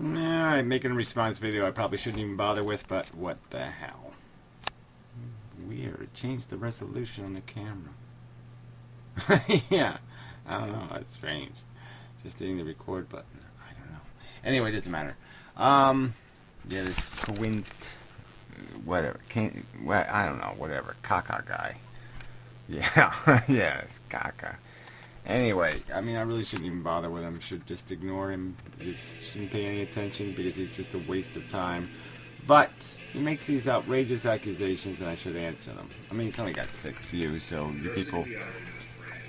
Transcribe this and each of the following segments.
I'm making a response video I probably shouldn't even bother with, but what the hell? Weird. It changed the resolution on the camera. Yeah. I don't know. That's strange. Just hitting the record button. I don't know. Anyway, it doesn't matter. Yeah, this Quint... Whatever. I don't know. Whatever. Caca guy. Yeah. Yes. Caca. Anyway, I mean, I really shouldn't even bother with him. Should just ignore him. Just shouldn't pay any attention because he's just a waste of time. But he makes these outrageous accusations, and I should answer them. I mean, it's only got 6 views, so you people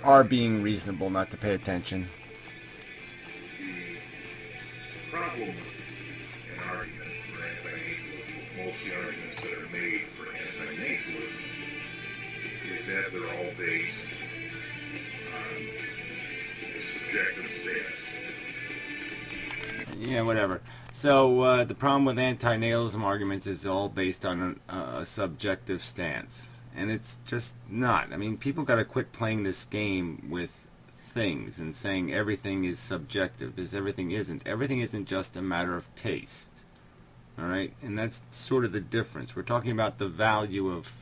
are being reasonable not to pay attention. The problem in argument for anti-natalism, most of the arguments that are made for anti-natalism, is that they're all based on a subjective stance. Yeah, whatever. So the problem with anti-natalism arguments is all based on a subjective stance. And it's just not. I mean, people got to quit playing this game with things and saying everything is subjective, because everything isn't. Everything isn't just a matter of taste. All right? And that's sort of the difference. We're talking about the value of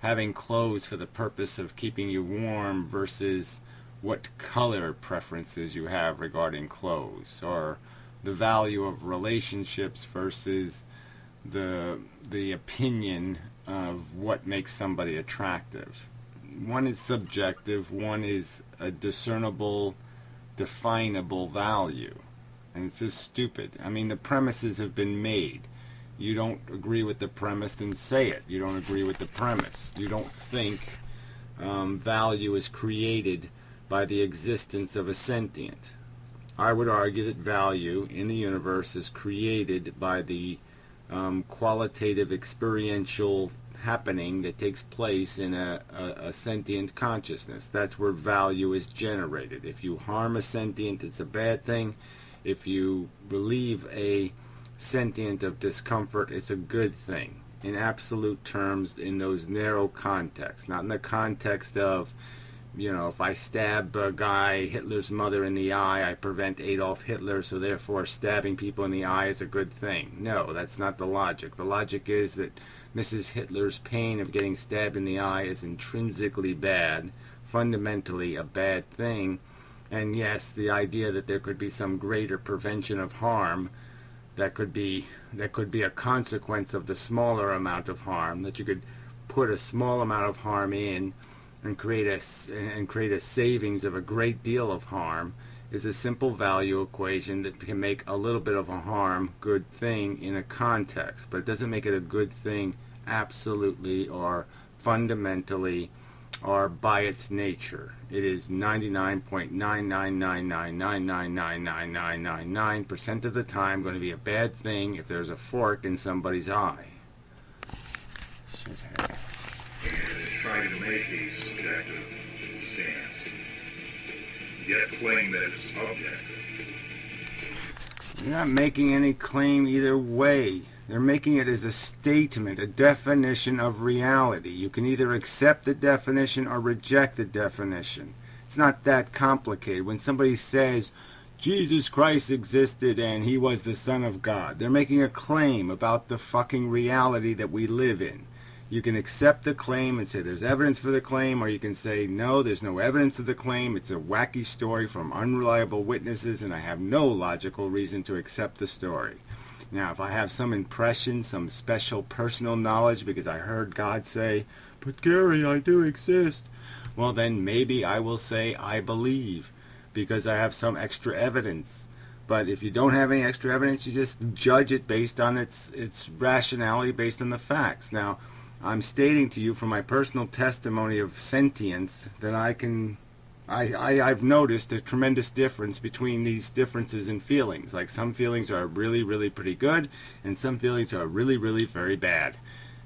having clothes for the purpose of keeping you warm versus what color preferences you have regarding clothes, or the value of relationships versus the opinion of what makes somebody attractive. One is subjective, one is a discernible, definable value. And it's just stupid. I mean, the premises have been made. You don't agree with the premise, then say it. You don't agree with the premise. You don't think value is created by the existence of a sentient. I would argue that value in the universe is created by the qualitative experiential happening that takes place in a sentient consciousness. That's where value is generated. If you harm a sentient, it's a bad thing. If you relieve a sentient of discomfort, it's a good thing. In absolute terms, in those narrow contexts, not in the context of, you know, if I stab a guy, Hitler's mother, in the eye, I prevent Adolf Hitler, so therefore stabbing people in the eye is a good thing. No, that's not the logic. The logic is that Mrs. Hitler's pain of getting stabbed in the eye is intrinsically bad, fundamentally a bad thing. And yes, the idea that there could be some greater prevention of harm that could be a consequence of the smaller amount of harm, that you could put a small amount of harm in and create a savings of a great deal of harm, is a simple value equation that can make a little bit of a harm good thing in a context, but it doesn't make it a good thing absolutely or fundamentally or by its nature. It is 99.999999999% of the time going to be a bad thing if there's a fork in somebody's eye. And trying to make a subjective stance, yet claim that it's objective. They're not making any claim either way. They're making it as a statement, a definition of reality. You can either accept the definition or reject the definition. It's not that complicated. When somebody says, Jesus Christ existed and he was the Son of God, they're making a claim about the fucking reality that we live in. You can accept the claim and say there's evidence for the claim, or you can say, no, there's no evidence of the claim. It's a wacky story from unreliable witnesses, and I have no logical reason to accept the story. Now, if I have some impression, some special personal knowledge, because I heard God say, but Gary, I do exist, well, then maybe I will say I believe, because I have some extra evidence. But if you don't have any extra evidence, you just judge it based on its rationality, based on the facts. Now, I'm stating to you from my personal testimony of sentience that I've noticed a tremendous difference between these differences in feelings. Like, some feelings are really, really pretty good, and some feelings are really, really very bad.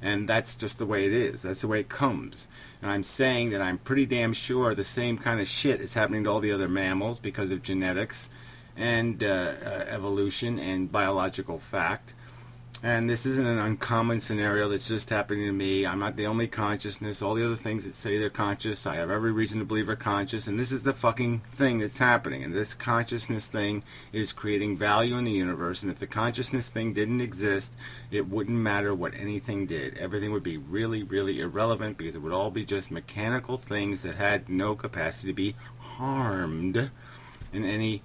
And that's just the way it is. That's the way it comes. And I'm saying that I'm pretty damn sure the same kind of shit is happening to all the other mammals because of genetics and evolution and biological fact. And this isn't an uncommon scenario that's just happening to me. I'm not the only consciousness. All the other things that say they're conscious, I have every reason to believe are conscious. And this is the fucking thing that's happening. And this consciousness thing is creating value in the universe. And if the consciousness thing didn't exist, it wouldn't matter what anything did. Everything would be really, really irrelevant because it would all be just mechanical things that had no capacity to be harmed in any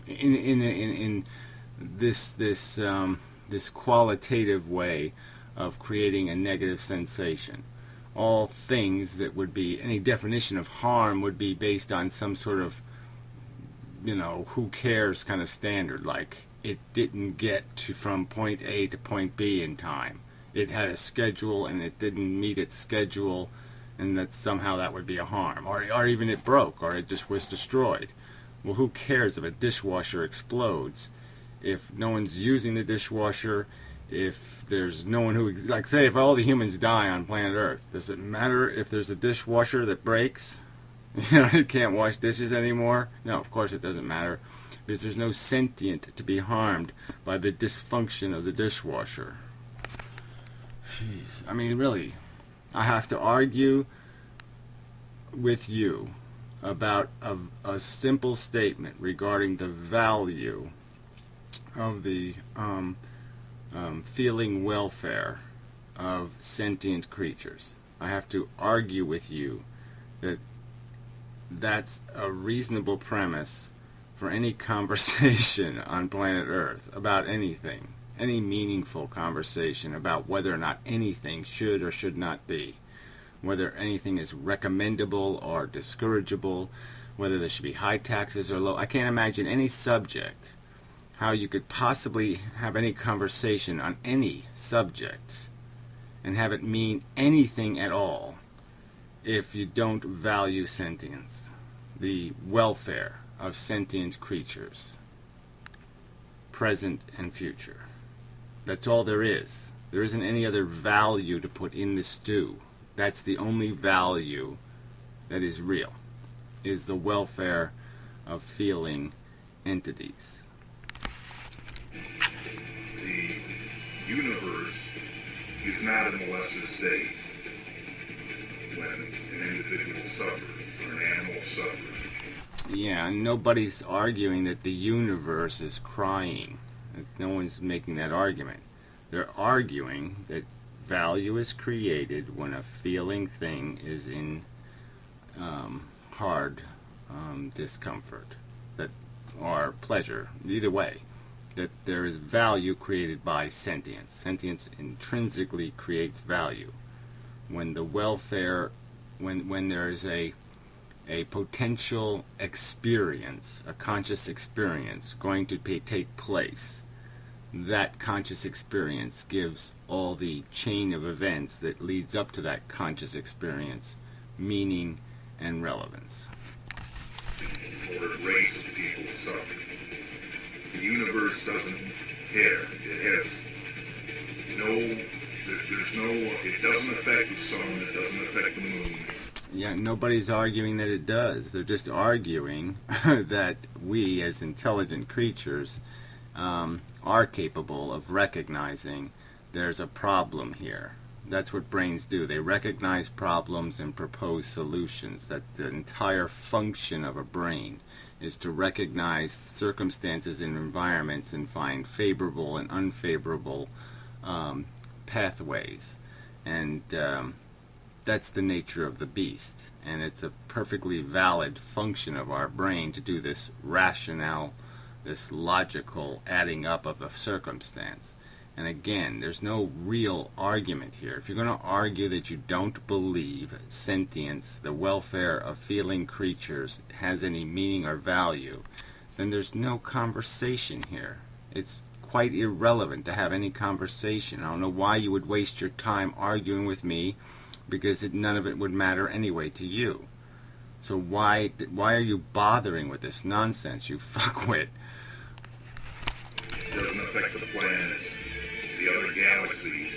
in this qualitative way of creating a negative sensation. All things that would be, any definition of harm would be based on some sort of, who cares kind of standard, like it didn't get from point A to point B in time. It had a schedule and it didn't meet its schedule, and that somehow that would be a harm. Or even it broke, or it just was destroyed. Well, who cares if a dishwasher explodes? If no one's using the dishwasher, if there's no one who, like say, if all the humans die on planet Earth, does it matter if there's a dishwasher that breaks? It can't wash dishes anymore? No, of course it doesn't matter, because there's no sentient to be harmed by the dysfunction of the dishwasher. Jeez, I mean, really, I have to argue with you about a simple statement regarding the value of the feeling welfare of sentient creatures. I have to argue with you that that's a reasonable premise for any conversation on planet Earth about anything, any meaningful conversation about whether or not anything should or should not be, whether anything is recommendable or discourageable, whether there should be high taxes or low. I can't imagine any subject how you could possibly have any conversation on any subject and have it mean anything at all if you don't value sentience, the welfare of sentient creatures, present and future. That's all there is. There isn't any other value to put in the stew. That's the only value that is real, is the welfare of feeling entities. The universe is not in a lesser state when an individual suffers or an animal suffers. Yeah, and nobody's arguing that the universe is crying. No one's making that argument. They're arguing that value is created when a feeling thing is in hard discomfort, that or pleasure, either way, that there is value created by sentience. Sentience intrinsically creates value. When the welfare, when there is a potential experience, a conscious experience going to take place, that conscious experience gives all the chain of events that leads up to that conscious experience meaning and relevance. Or a race of people suffering. The universe doesn't care. It has it doesn't affect the sun, it doesn't affect the moon. Yeah, nobody's arguing that it does. They're just arguing that we, as intelligent creatures, are capable of recognizing there's a problem here. That's what brains do. They recognize problems and propose solutions. That's the entire function of a brain, is to recognize circumstances and environments and find favorable and unfavorable pathways. And that's the nature of the beast. And it's a perfectly valid function of our brain to do this rationale, this logical adding up of a circumstance. And again, there's no real argument here. If you're going to argue that you don't believe sentience, the welfare of feeling creatures, has any meaning or value, then there's no conversation here. It's quite irrelevant to have any conversation. I don't know why you would waste your time arguing with me, because none of it would matter anyway to you. So why are you bothering with this nonsense, you fuckwit? It doesn't affect the planets, the other galaxies.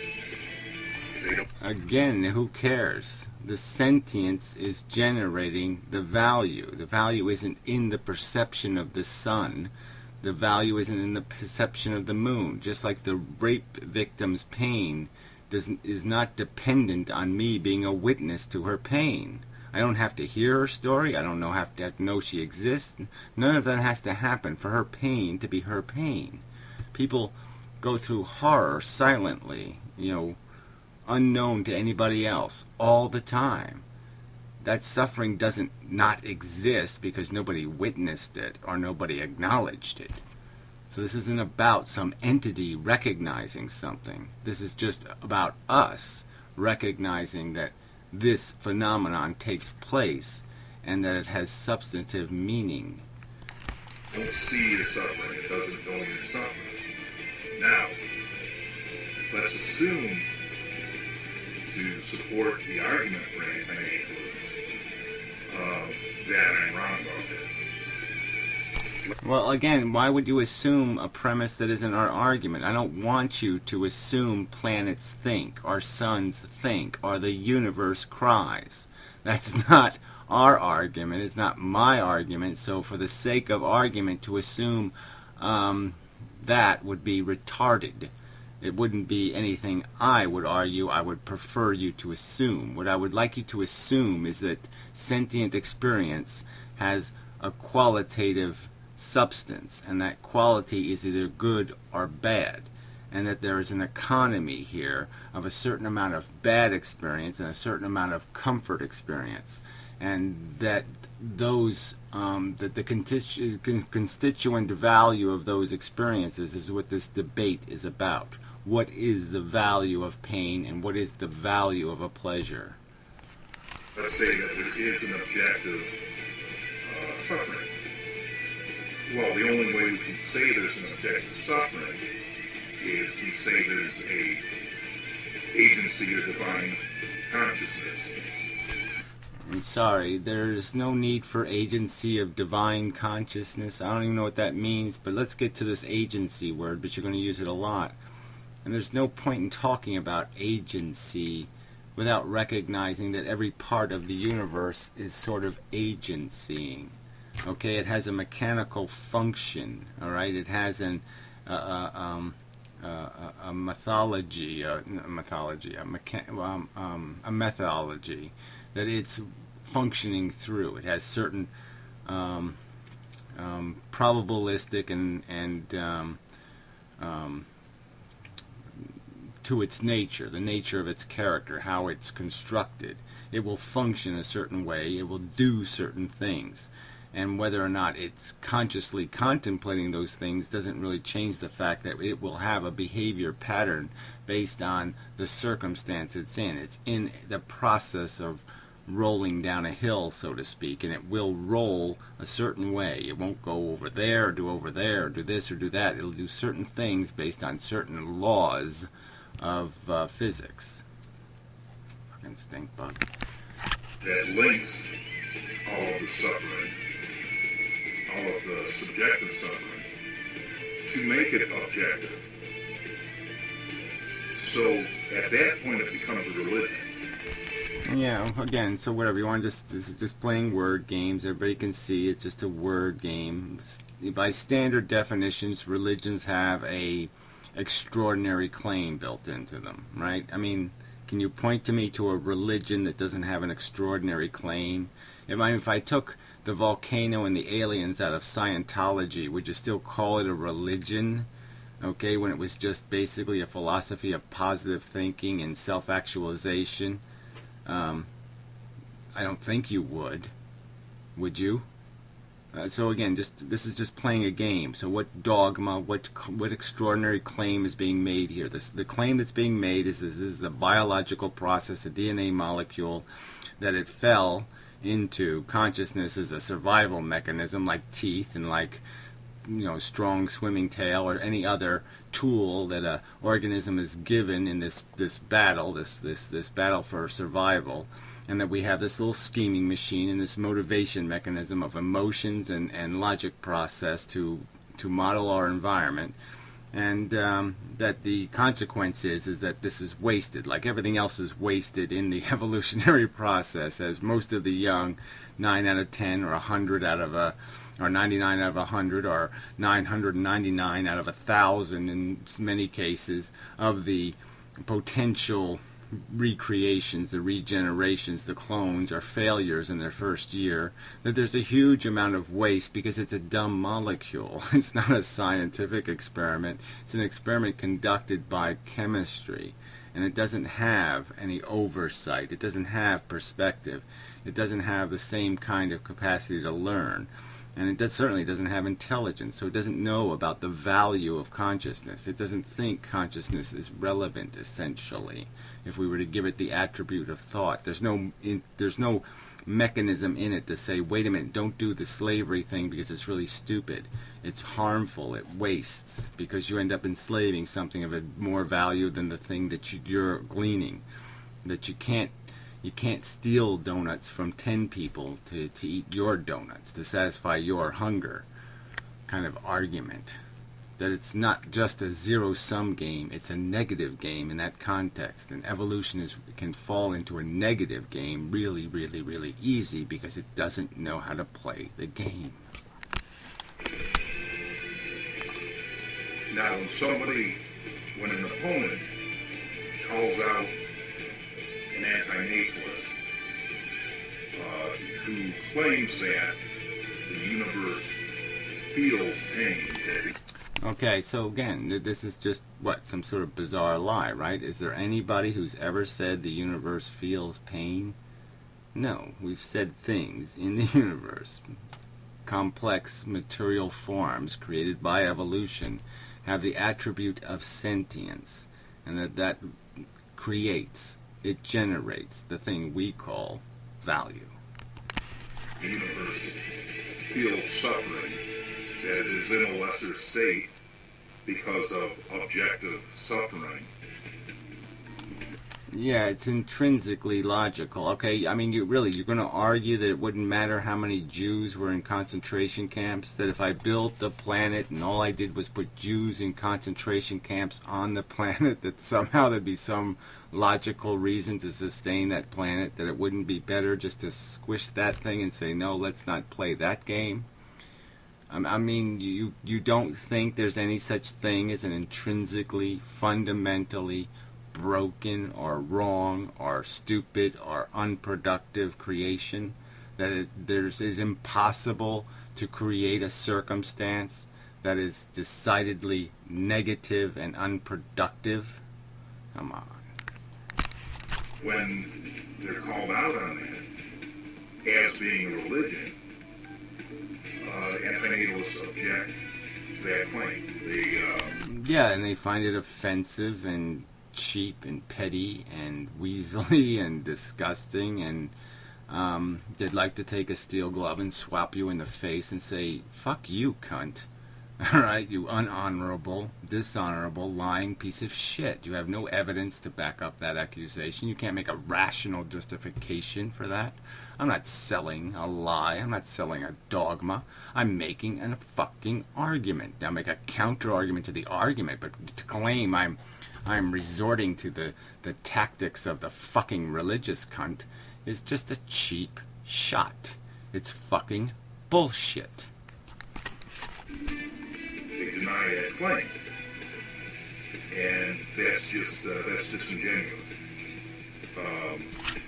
Again, who cares? The sentience is generating the value. The value isn't in the perception of the sun. The value isn't in the perception of the moon. Just like the rape victim's pain is not dependent on me being a witness to her pain. I don't have to hear her story. I don't have to know she exists. None of that has to happen for her pain to be her pain. People go through horror silently, unknown to anybody else, all the time. That suffering doesn't not exist because nobody witnessed it or nobody acknowledged it. So this isn't about some entity recognizing something. This is just about us recognizing that this phenomenon takes place and that it has substantive meaning. Don't see your suffering. It doesn't know you're suffering. Now, let's assume, to support the argument for anti-natalism, that I'm wrong about that. Well, again, why would you assume a premise that isn't our argument? I don't want you to assume planets think, or suns think, or the universe cries. That's not our argument. It's not my argument. So for the sake of argument, to assume that would be retarded. It wouldn't be anything I would argue. I would prefer you to assume. What I would like you to assume is that sentient experience has a qualitative substance, and that quality is either good or bad, and that there is an economy here of a certain amount of bad experience and a certain amount of comfort experience, and that those that the constituent value of those experiences is what this debate is about. What is the value of pain and what is the value of a pleasure? Let's say that there is an objective suffering. Well, the only way we can say there's an objective suffering is we say there's a agency or divine consciousness. I'm sorry, there's no need for agency of divine consciousness. I don't even know what that means, but let's get to this agency word, but you're going to use it a lot. And there's no point in talking about agency without recognizing that every part of the universe is sort of agencying. Okay, it has a mechanical function, all right? It has a methodology that it's functioning through. It has certain probabilistic and to its nature, the nature of its character, how it's constructed. It will function a certain way. It will do certain things. And whether or not it's consciously contemplating those things doesn't really change the fact that it will have a behavior pattern based on the circumstance it's in. It's in the process of rolling down a hill, so to speak, and it will roll a certain way. It won't go over there or do this or do that. It'll do certain things based on certain laws of physics. Fucking stink bug. That links all of the suffering, all of the subjective suffering, to make it objective. So at that point it becomes a religion. Yeah, again, so whatever you want, this is just playing word games. Everybody can see it's just a word game. By standard definitions, religions have a extraordinary claim built into them, right? I mean, can you point to me to a religion that doesn't have an extraordinary claim? If I took the volcano and the aliens out of Scientology, would you still call it a religion? Okay, when it was just basically a philosophy of positive thinking and self-actualization? I don't think you would. Would you? So again, this is just playing a game. So what dogma, what extraordinary claim is being made here? The claim that's being made is this is a biological process, a DNA molecule, that it fell into consciousness as a survival mechanism, like teeth and like strong swimming tail or any other tool that a organism is given in this battle, this battle for survival. And that we have this little scheming machine and this motivation mechanism of emotions and logic process to model our environment, and that the consequence is that this is wasted, like everything else is wasted in the evolutionary process, as most of the young, 9 out of 10 or 100 out of or 99 out of 100, or 999 out of 1,000 in many cases of the potential recreations, the regenerations, the clones are failures in their first year, that there's a huge amount of waste because it's a dumb molecule. It's not a scientific experiment. It's an experiment conducted by chemistry, and it doesn't have any oversight. It doesn't have perspective. It doesn't have the same kind of capacity to learn. And it certainly doesn't have intelligence, so it doesn't know about the value of consciousness. It doesn't think consciousness is relevant, essentially, if we were to give it the attribute of thought. There's no mechanism in it to say, wait a minute, don't do the slavery thing because it's really stupid. It's harmful. It wastes, because you end up enslaving something of more value than the thing that you're gleaning. That you can't steal donuts from 10 people to eat your donuts, to satisfy your hunger kind of argument. That it's not just a zero-sum game, it's a negative game in that context. And evolution can fall into a negative game really, really, really easy because it doesn't know how to play the game. Now, when an opponent calls out an antinatalist who claims that the universe feels pain. Okay, so again, this is just, some sort of bizarre lie, right? Is there anybody who's ever said the universe feels pain? No, we've said things in the universe, complex material forms created by evolution, have the attribute of sentience, and that creates, it generates the thing we call value. The universe feels suffering, that it is in a lesser state because of objective suffering. Yeah, it's intrinsically logical. Okay, I mean, you're going to argue that it wouldn't matter how many Jews were in concentration camps? That if I built the planet and all I did was put Jews in concentration camps on the planet, that somehow there'd be some logical reason to sustain that planet? That it wouldn't be better just to squish that thing and say, no, let's not play that game? I mean, you don't think there's any such thing as an intrinsically, fundamentally broken or wrong or stupid or unproductive creation? That it is impossible to create a circumstance that is decidedly negative and unproductive? Come on. When they're called out on that as being a religion, antinatalists object to that claim. Yeah, and they find it offensive and cheap and petty and weaselly and disgusting, and they'd like to take a steel glove and swap you in the face and say, fuck you, cunt. Alright, you unhonorable, dishonorable, lying piece of shit. You have no evidence to back up that accusation. You can't make a rational justification for that. I'm not selling a lie. I'm not selling a dogma. I'm making a fucking argument. Now make a counter argument to the argument, but to claim I'm resorting to the tactics of the fucking religious cunt is just a cheap shot. It's fucking bullshit. They deny that claim, and that's disingenuous.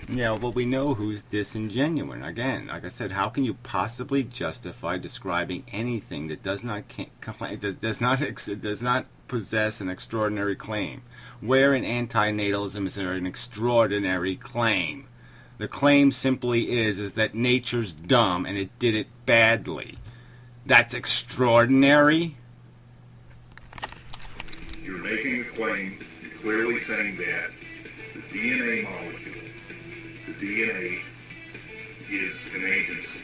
Yeah, well, we know who's disingenuous. Again, like I said, how can you possibly justify describing anything that does not possess an extraordinary claim? Where in antinatalism is there an extraordinary claim? The claim simply is that nature's dumb and it did it badly. That's extraordinary? You're making a claim, you're clearly saying that the DNA molecule, the DNA is an agency.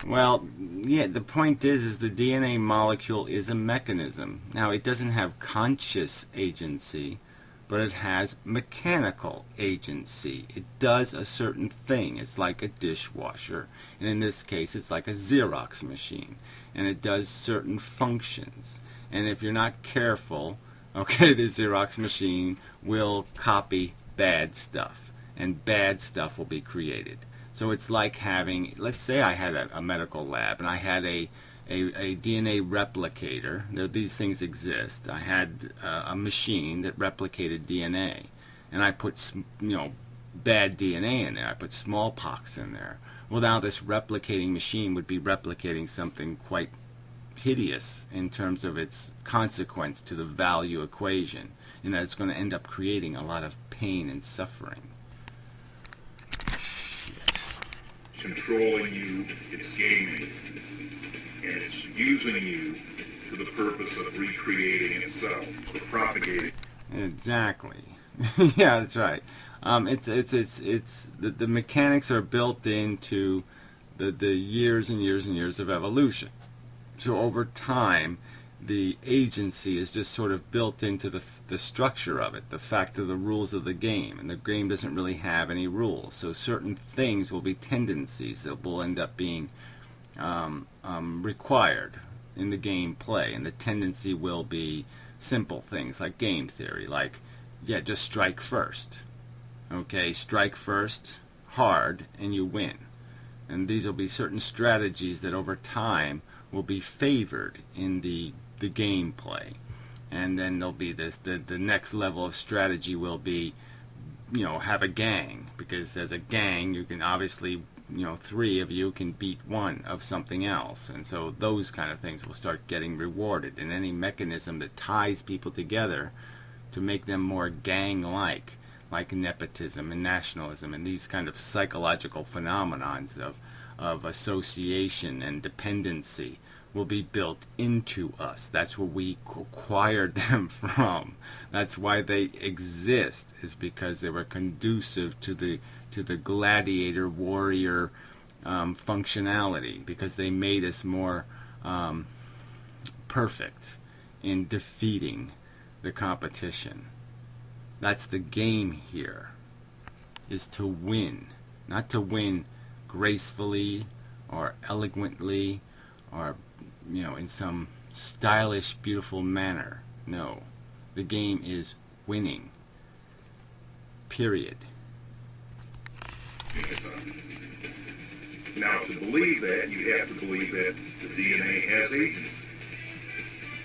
Well, yeah, the point is the DNA molecule is a mechanism. Now, it doesn't have conscious agency, but it has mechanical agency. It does a certain thing. It's like a dishwasher, and in this case, it's like a Xerox machine, and it does certain functions. And if you're not careful, okay, the Xerox machine will copy bad stuff, and bad stuff will be created. So it's like having, let's say I had a medical lab and I had a DNA replicator. These things exist. I had a machine that replicated DNA, and I put bad DNA in there. I put smallpox in there. Well, now this replicating machine would be replicating something quite hideous in terms of its consequence to the value equation, and that it's going to end up creating a lot of pain and suffering. Controlling you, it's gaming, and it's using you for the purpose of recreating itself, for propagating. Exactly. Yeah, that's right. It's the mechanics are built into the years and years and years of evolution. So over time, the agency is just sort of built into the structure of it, the fact of the rules of the game. And the game doesn't really have any rules. So certain things will be tendencies that will end up being required in the game play. And the tendency will be simple things like game theory, like, yeah, just strike first. Okay, strike first, hard, and you win. And these will be certain strategies that over time will be favored in the gameplay. And then there'll be this, the next level of strategy will be, have a gang, because as a gang you can obviously, 3 of you can beat 1 of something else, and so those kind of things will start getting rewarded. And any mechanism that ties people together to make them more gang-like, like nepotism and nationalism and these kind of psychological phenomenons of association and dependency, will be built into us. That's where we acquired them from. That's why they exist, is because they were conducive to the gladiator warrior functionality, because they made us more perfect in defeating the competition. That's the game here, is to win, not to win gracefully or eloquently or in some stylish, beautiful manner. No, the game is winning. Period. Now, to believe that, you have to believe that the DNA has agency.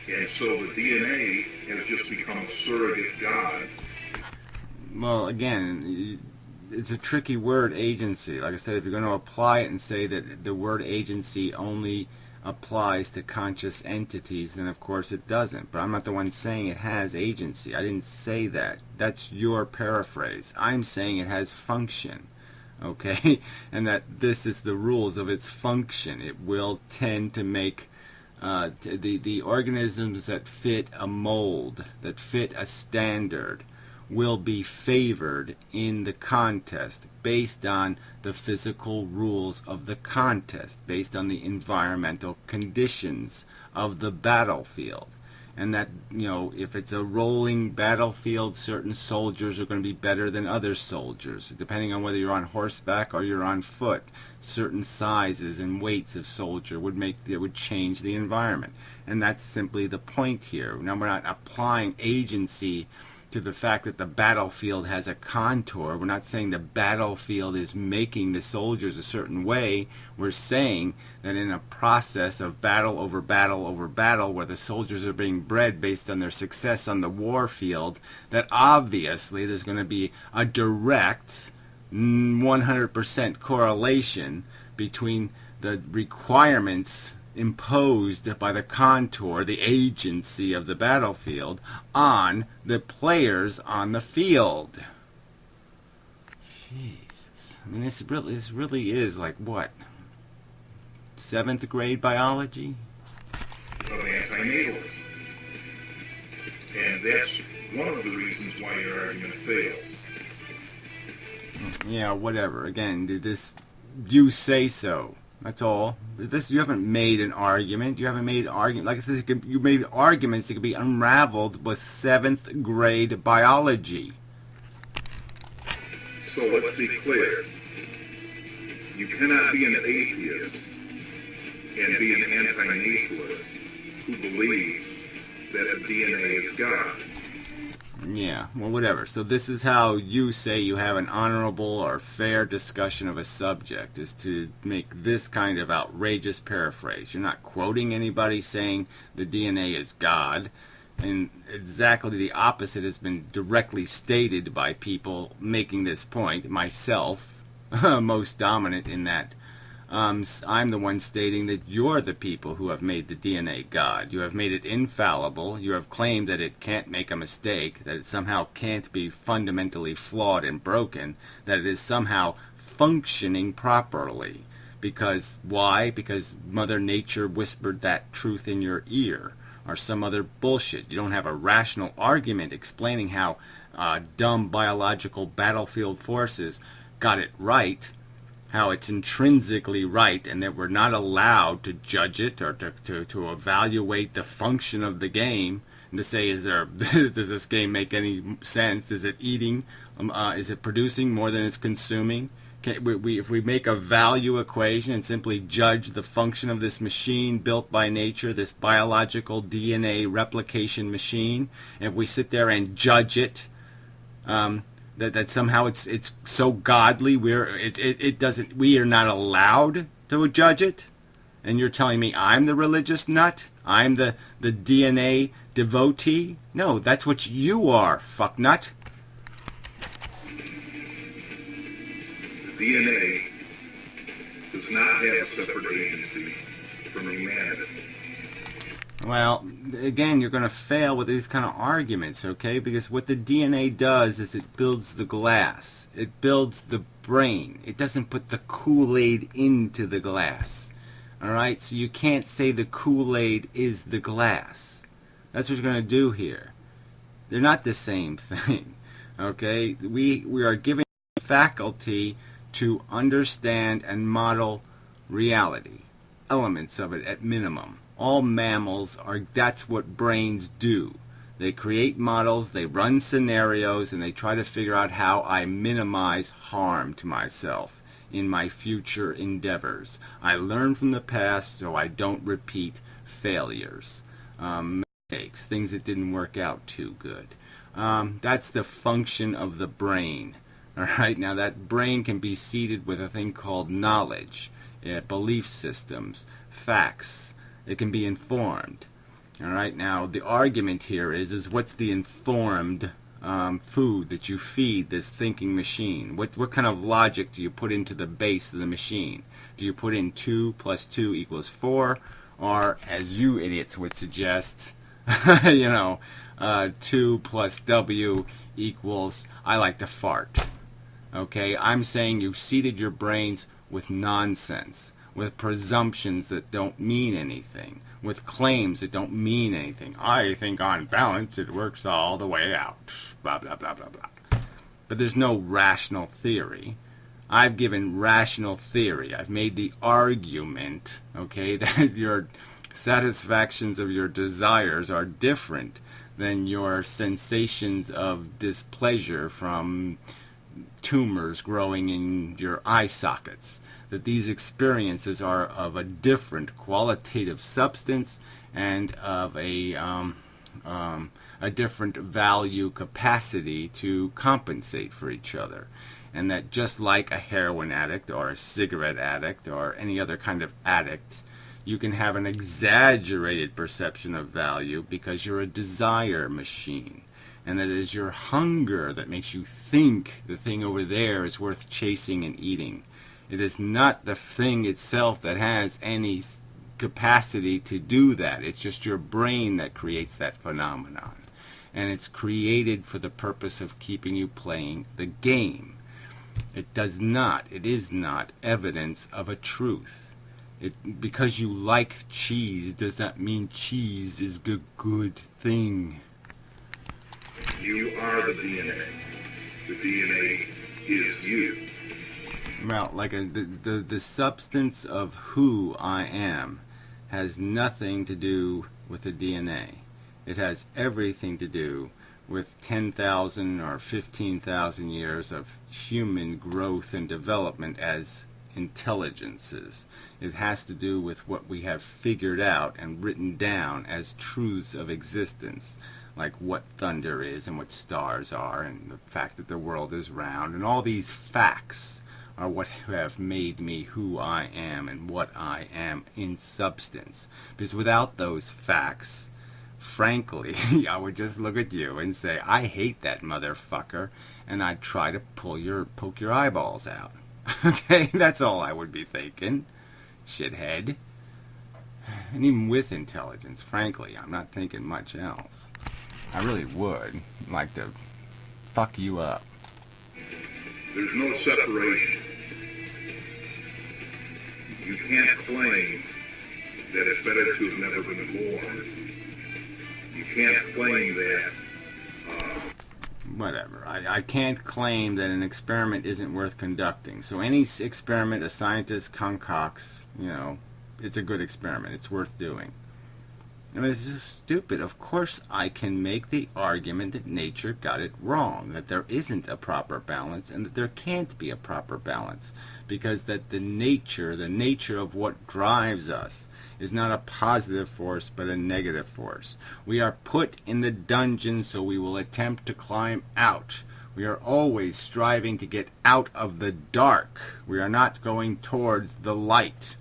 And so the DNA has just become a surrogate God. Well, again, it's a tricky word, agency. Like I said, if you're going to apply it and say that the word agency only applies to conscious entities, then of course it doesn't. But I'm not the one saying it has agency. I didn't say that. That's your paraphrase. I'm saying it has function, okay? And that this is the rules of its function. It will tend to make the organisms that fit a mold, that fit a standard, will be favored in the contest based on the physical rules of the contest, based on the environmental conditions of the battlefield. And that, if it's a rolling battlefield, certain soldiers are going to be better than other soldiers, depending on whether you're on horseback or you're on foot. Certain sizes and weights of soldier would change the environment. And that's simply the point here. Now, we're not applying agency to the fact that the battlefield has a contour. We're not saying the battlefield is making the soldiers a certain way. We're saying that in a process of battle over battle over battle, where the soldiers are being bred based on their success on the war field, that obviously there's going to be a direct 100% correlation between the requirements imposed by the contour, the agency of the battlefield, on the players on the field. Jesus. I mean, this really is like, what? 7th grade biology? Of antinatalism. And that's one of the reasons why your argument fails. Yeah, whatever. Again, you say so. That's all. You haven't made an argument. You haven't made argument. Like I said, you made arguments that could be unraveled with 7th grade biology. So let's be clear. You cannot be an atheist and be an antinatalist who believes that the DNA is God. Yeah, well, whatever. So this is how you say you have an honorable or fair discussion of a subject, is to make this kind of outrageous paraphrase. You're not quoting anybody saying the DNA is God, and exactly the opposite has been directly stated by people making this point, myself most dominant in that. I'm the one stating that you're the people who have made the DNA God. You have made it infallible. You have claimed that it can't make a mistake, that it somehow can't be fundamentally flawed and broken, that it is somehow functioning properly. Because, why? Because Mother Nature whispered that truth in your ear, or some other bullshit. You don't have a rational argument explaining how dumb biological battlefield forces got it right, how it's intrinsically right, and that we're not allowed to judge it or to evaluate the function of the game and to say, does this game make any sense? Is it eating? Is it producing more than it's consuming? If we make a value equation and simply judge the function of this machine built by nature, this biological DNA replication machine, and if we sit there and judge it, that somehow it's so godly we are not allowed to judge it, and you're telling me I'm the religious nut, I'm the DNA devotee? No, that's what you are, fucknut. The DNA does not have a separate agency from humanity. Well, again, you're going to fail with these kind of arguments, okay? Because what the DNA does is it builds the glass. It builds the brain. It doesn't put the Kool-Aid into the glass. All right? So you can't say the Kool-Aid is the glass. That's what you're going to do here. They're not the same thing, okay? We are giving faculty to understand and model reality, elements of it at minimum. All mammals that's what brains do. They create models, they run scenarios, and they try to figure out how I minimize harm to myself in my future endeavors. I learn from the past so I don't repeat failures, mistakes, things that didn't work out too good. That's the function of the brain. All right, now that brain can be seeded with a thing called knowledge, belief systems, facts. It can be informed. All right. Now the argument here is what's the informed food that you feed this thinking machine? What kind of logic do you put into the base of the machine? Do you put in 2 plus 2 equals 4, or as you idiots would suggest, 2 plus W equals I like to fart? Okay. I'm saying you've seeded your brains with nonsense, with presumptions that don't mean anything, with claims that don't mean anything. I think on balance it works all the way out, blah, blah, blah, blah, blah. But there's no rational theory. I've given rational theory. I've made the argument, okay, that your satisfactions of your desires are different than your sensations of displeasure from tumors growing in your eye sockets. That these experiences are of a different qualitative substance and of a different value capacity to compensate for each other. And that just like a heroin addict or a cigarette addict or any other kind of addict, you can have an exaggerated perception of value because you're a desire machine. And that it is your hunger that makes you think the thing over there is worth chasing and eating. It is not the thing itself that has any capacity to do that. It's just your brain that creates that phenomenon. And it's created for the purpose of keeping you playing the game. It is not evidence of a truth. Because you like cheese does not mean cheese is a good thing. You are the DNA. The DNA is you. Well, like the substance of who I am has nothing to do with the DNA. It has everything to do with 10,000 or 15,000 years of human growth and development as intelligences. It has to do with what we have figured out and written down as truths of existence, like what thunder is and what stars are and the fact that the world is round, and all these facts are what have made me who I am and what I am in substance. Because without those facts, frankly, I would just look at you and say, I hate that motherfucker, and I'd try to poke your eyeballs out. Okay, that's all I would be thinking, shithead. And even with intelligence, frankly, I'm not thinking much else. I really would like to fuck you up. There's no separation. You can't claim that it's better to have never been born. You can't claim that. Whatever. I can't claim that an experiment isn't worth conducting. So any experiment a scientist concocts, it's a good experiment. It's worth doing. I mean, it's just stupid. Of course I can make the argument that nature got it wrong, that there isn't a proper balance, and that there can't be a proper balance, because that the nature of what drives us is not a positive force but a negative force. We are put in the dungeon, so we will attempt to climb out. We are always striving to get out of the dark. We are not going towards the light.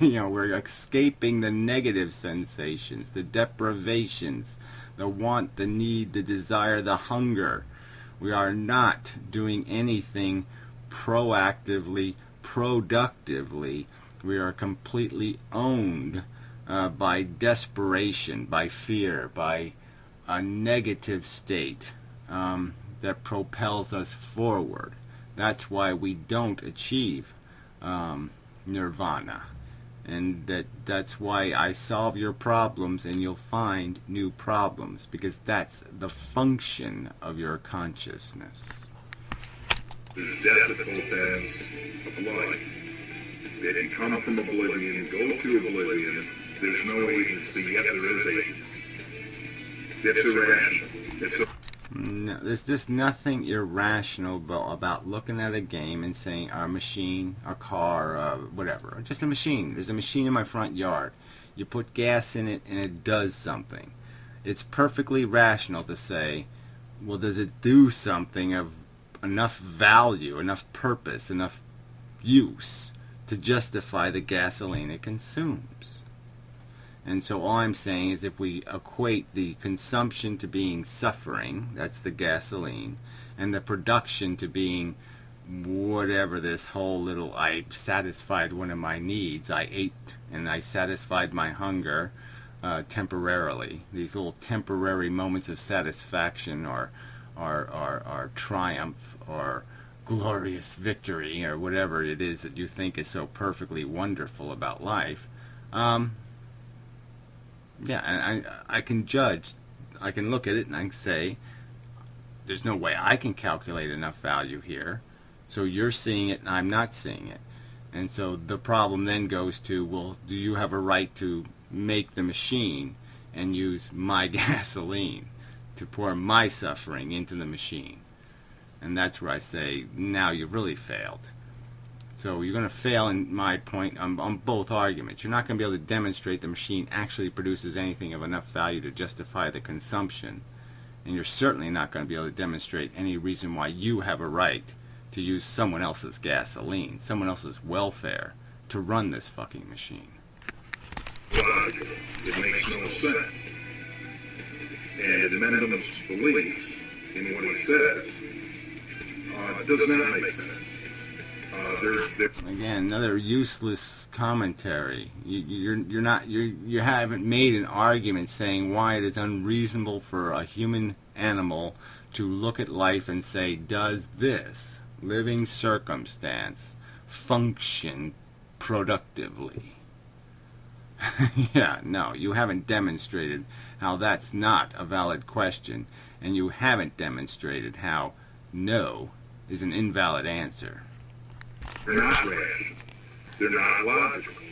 We're escaping the negative sensations, the deprivations, the want, the need, the desire, the hunger. We are not doing anything proactively, productively. We are completely owned by desperation, by fear, by a negative state that propels us forward. That's why we don't achieve nirvana. And that's why I solve your problems and you'll find new problems, because that's the function of your consciousness. There's death at both ends of life. They can come from oblivion, go to oblivion. There's no agency, yet there is agency. It's irrational. No, there's just nothing irrational about looking at a game and saying, a machine, a car, whatever, just a machine. There's a machine in my front yard. You put gas in it and it does something. It's perfectly rational to say, well, does it do something of enough value, enough purpose, enough use to justify the gasoline it consumes? And so all I'm saying is, if we equate the consumption to being suffering, that's the gasoline, and the production to being whatever this whole little, I satisfied one of my needs, I ate and I satisfied my hunger temporarily. These little temporary moments of satisfaction or triumph or glorious victory or whatever it is that you think is so perfectly wonderful about life. Yeah, and I can judge, I can look at it and I can say, there's no way I can calculate enough value here. So you're seeing it and I'm not seeing it. And so the problem then goes to, well, do you have a right to make the machine and use my gasoline to pour my suffering into the machine? And that's where I say, now you've really failed. So you're going to fail in my point on both arguments. You're not going to be able to demonstrate the machine actually produces anything of enough value to justify the consumption. And you're certainly not going to be able to demonstrate any reason why you have a right to use someone else's gasoline, someone else's welfare, to run this fucking machine. It makes no sense. And Mendham's belief in what he says does not make sense. Again, another useless commentary. You haven't made an argument saying why it is unreasonable for a human animal to look at life and say, does this living circumstance function productively? Yeah, no, you haven't demonstrated how that's not a valid question, and you haven't demonstrated how no is an invalid answer. They're not rational. They're not logical.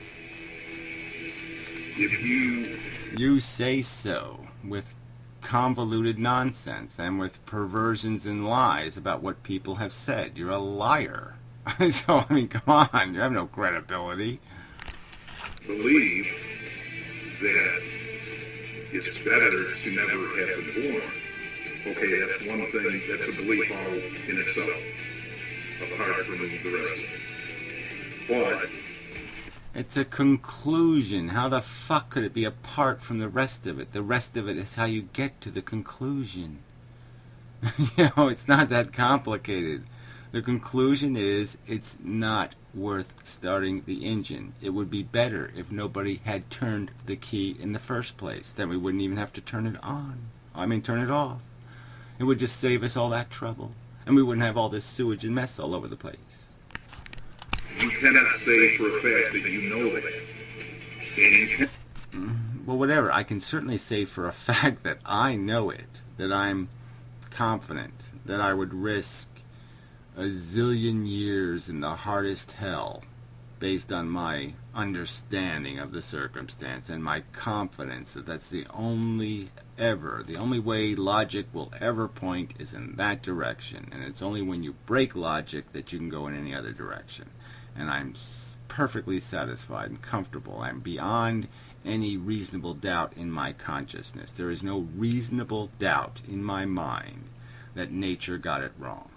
If you say so with convoluted nonsense and with perversions and lies about what people have said. You're a liar. So, I mean, come on, you have no credibility. Believe that it's better to never have been born. Okay, that's one thing, that's a belief all in itself, apart from the rest of it. But It's a conclusion. How the fuck could it be apart from the rest of it? The rest of it is how you get to the conclusion. It's not that complicated. The conclusion is it's not worth starting the engine. It would be better if nobody had turned the key in the first place. Then we wouldn't even have to turn it on. Turn it off. It would just save us all that trouble. And we wouldn't have all this sewage and mess all over the place. you cannot say for a fact that you know that. And you can Well, whatever. I can certainly say for a fact that I know it, that I'm confident, that I would risk a zillion years in the hardest hell based on my understanding of the circumstance and my confidence that that's the only way logic will ever point is in that direction. And it's only when you break logic that you can go in any other direction. And I'm perfectly satisfied and comfortable. I'm beyond any reasonable doubt in my consciousness. There is no reasonable doubt in my mind that nature got it wrong.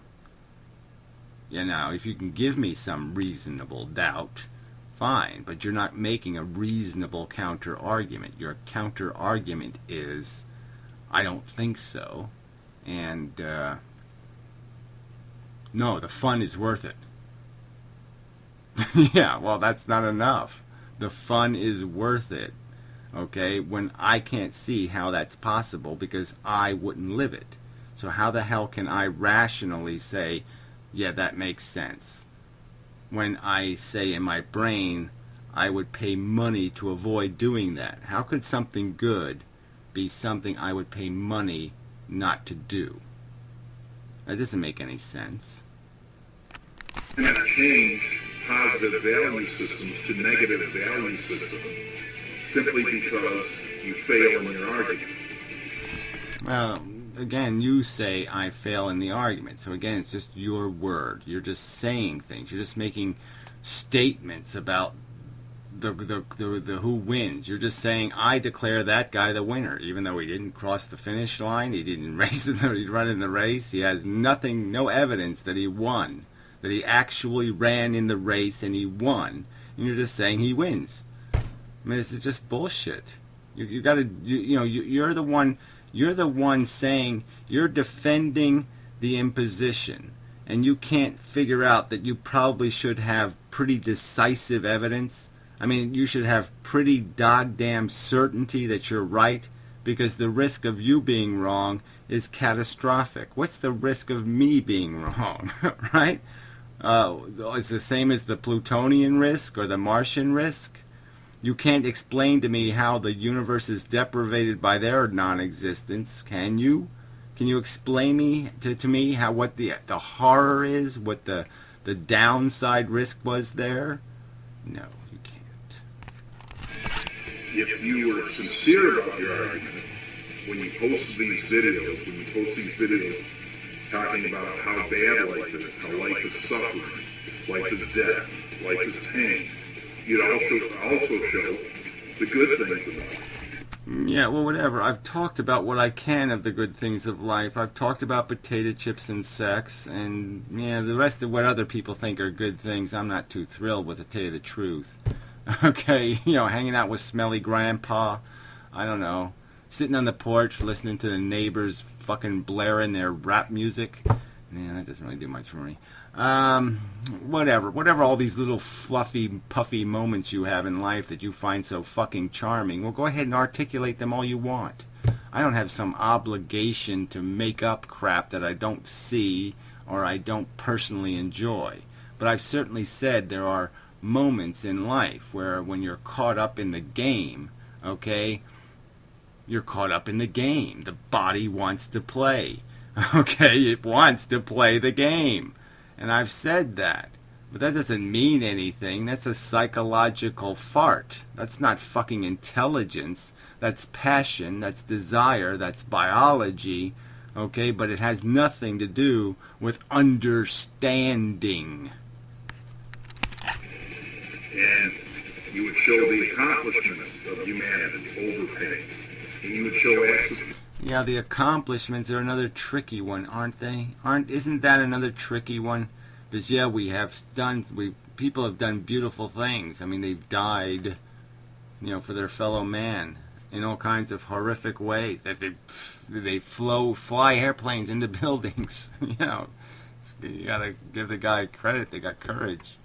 Now, if you can give me some reasonable doubt, fine, but you're not making a reasonable counter-argument. Your counter-argument is, I don't think so, and no, the fun is worth it. Yeah, well, that's not enough. The fun is worth it, okay, when I can't see how that's possible because I wouldn't live it. So how the hell can I rationally say, yeah, that makes sense, when I say in my brain I would pay money to avoid doing that? How could something good be something I would pay money not to do? That doesn't make any sense. cannot change positive value systems to negative value systems simply because you fail in your argument. Well, again, you say I fail in the argument. So again, it's just your word. You're just saying things. You're just making statements about the who wins. You're just saying I declare that guy the winner, even though he didn't cross the finish line. He didn't race in the, he run in the race. He has nothing, no evidence that he won, that he actually ran in the race and he won. And you're just saying he wins. I mean, this is just bullshit. You got to, you're the one. You're the one saying you're defending the imposition, and you can't figure out that you probably should have pretty decisive evidence. I mean, you should have pretty goddamn certainty that you're right, because the risk of you being wrong is catastrophic. What's the risk of me being wrong, right? It's the same as the Plutonian risk or the Martian risk. You can't explain to me how the universe is deprivated by their non-existence, can you? Can you explain to me how what the horror is, what the downside risk was there? No, you can't. If you were sincere about your argument, when you post these videos, talking about how bad life is, how life is suffering, life is death, life is pain, you'd also show the good things about it. Yeah, well, whatever. I've talked about what I can of the good things of life. I've talked about potato chips and sex, and yeah, the rest of what other people think are good things, I'm not too thrilled with, to tell you the truth. Okay, hanging out with smelly grandpa, I don't know, sitting on the porch listening to the neighbors fucking blaring their rap music. Yeah, that doesn't really do much for me. Whatever all these little fluffy, puffy moments you have in life that you find so fucking charming, well, go ahead and articulate them all you want. I don't have some obligation to make up crap that I don't see or I don't personally enjoy. But I've certainly said there are moments in life where when you're caught up in the game, okay, you're caught up in the game. The body wants to play. Okay, it wants to play the game. And I've said that. But that doesn't mean anything. That's a psychological fart. That's not fucking intelligence. That's passion. That's desire. That's biology. Okay, but it has nothing to do with understanding. And you would show the accomplishments of humanity, overpaying. And you would show acts of... Yeah, the accomplishments are another tricky one, aren't they? Isn't that another tricky one? Because yeah, people have done beautiful things. I mean, they've died, for their fellow man in all kinds of horrific ways. That they fly airplanes into buildings. You gotta give the guy credit. They got courage.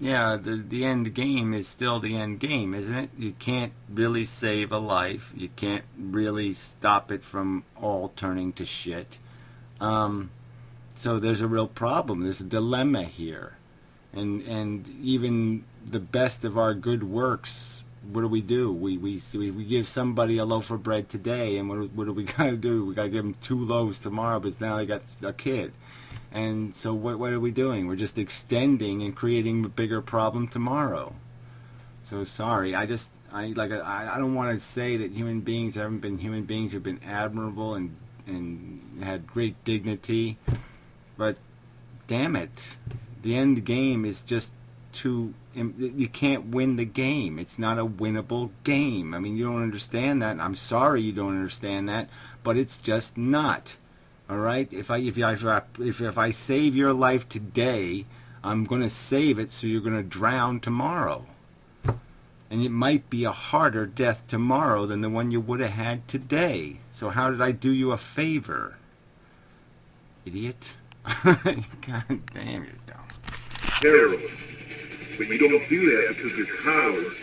Yeah, the end game is still the end game, isn't it? You can't really save a life. You can't really stop it from all turning to shit. So there's a real problem. There's a dilemma here. And even the best of our good works, what do? We give somebody a loaf of bread today, and what do we got to do? We got to give them 2 loaves tomorrow, but now they got a kid. And so what are we doing? We're just extending and creating a bigger problem tomorrow. So sorry, I don't want to say that human beings haven't been human beings who've been admirable and had great dignity, but damn it, the end game is just you can't win the game. It's not a winnable game. I mean, you don't understand that. I'm sorry you don't understand that, but it's just not. All right, if I save your life today, I'm going to save it so you're going to drown tomorrow. And it might be a harder death tomorrow than the one you would have had today. So how did I do you a favor? Idiot. God damn, you're dumb. Terrible. But you don't do that because you're cowards